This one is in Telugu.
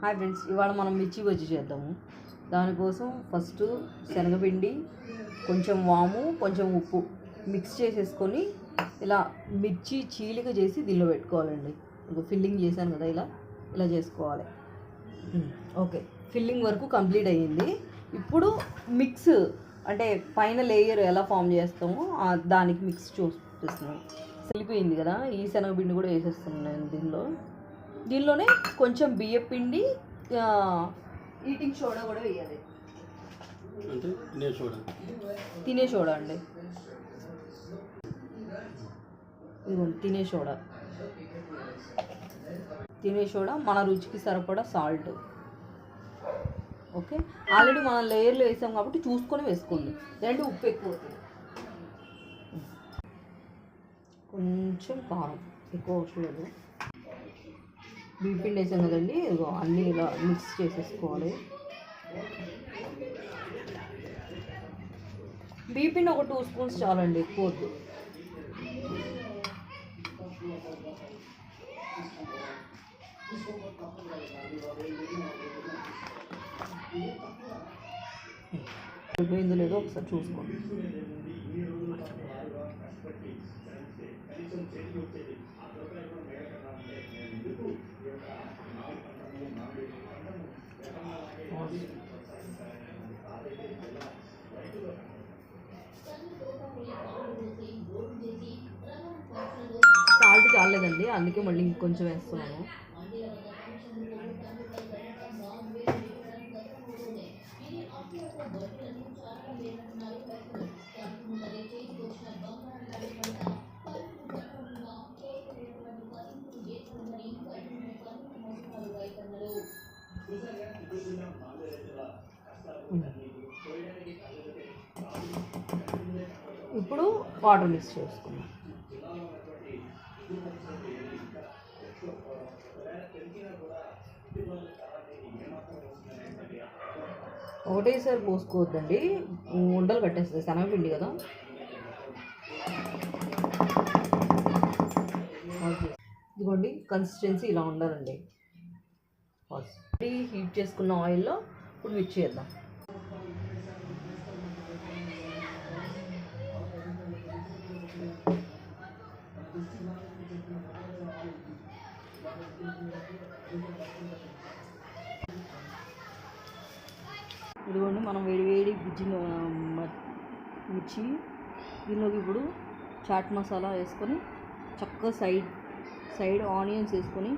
హాయ్ ఫ్రెండ్స్, ఇవాళ మనం మిర్చి బజ్జీ చేద్దాము. దానికోసం ఫస్ట్ శనగపిండి, కొంచెం వాము, కొంచెం ఉప్పు మిక్స్ చేసేసుకొని ఇలా మిర్చి చీలిక చేసి దీనిలో పెట్టుకోవాలండి. ఇంకో ఫిల్లింగ్ చేశాను కదా, ఇలా చేసుకోవాలి. ఓకే, ఫిల్లింగ్ వరకు కంప్లీట్ అయ్యింది. ఇప్పుడు మిక్స్ అంటే పైన లేయర్ ఎలా ఫామ్ చేస్తామో దానికి మిక్స్ చూపిస్తున్నాను. వెళ్ళిపోయింది కదా, ఈ శనగపిండి కూడా వేసేస్తున్నాను దీనిలోనే కొంచెం బియ్యం పిండి, ఈటింగ్ సోడా కూడా వేయాలి. అంటే తినే సోడా అండి, ఇదిగోండి తినే సోడా, మన రుచికి సరిపడా సాల్ట్. ఓకే, ఆల్రెడీ మనం లేయర్లో వేసాం కాబట్టి చూసుకొని వేసుకోండి, లేదంటే ఉప్పు ఎక్కువ అవుతుంది. కొంచెం కారం ఎక్కువ అవసరం లేదు. బియ్యపిండి వేసాం కదండి, ఇదిగో అన్నీ ఇలా మిక్స్ చేసేసుకోవాలి. బియ్యపిండి ఒక 2 స్పూన్స్ చాలండి, ఎక్కువ వద్దు. అయిపోయిందో లేదో ఒకసారి చూసుకోండి. సాల్ట్ చాలేదండి, అందుకే మళ్ళీ ఇంకొంచెం వేస్తున్నాను. ఇప్పుడు వాటర్ మిక్స్ చేసుకున్నాం. ఒకటేసారి పోసుకోవద్దండి, ఉండలు కట్టేస్తుంది, శనగపిండి కదా. ఇదిగోండి, కన్సిస్టెన్సీ ఇలా ఉండాలండి. హీట్ చేసుకున్న ఆయిల్లో ఇప్పుడు మిక్స్ చేద్దాం. ఇదిగోండి, మనం వేడి మిర్చి దీనిలోకి ఇప్పుడు చాట్ మసాలా వేసుకొని చక్కగా సైడ్ ఆనియన్స్ వేసుకొని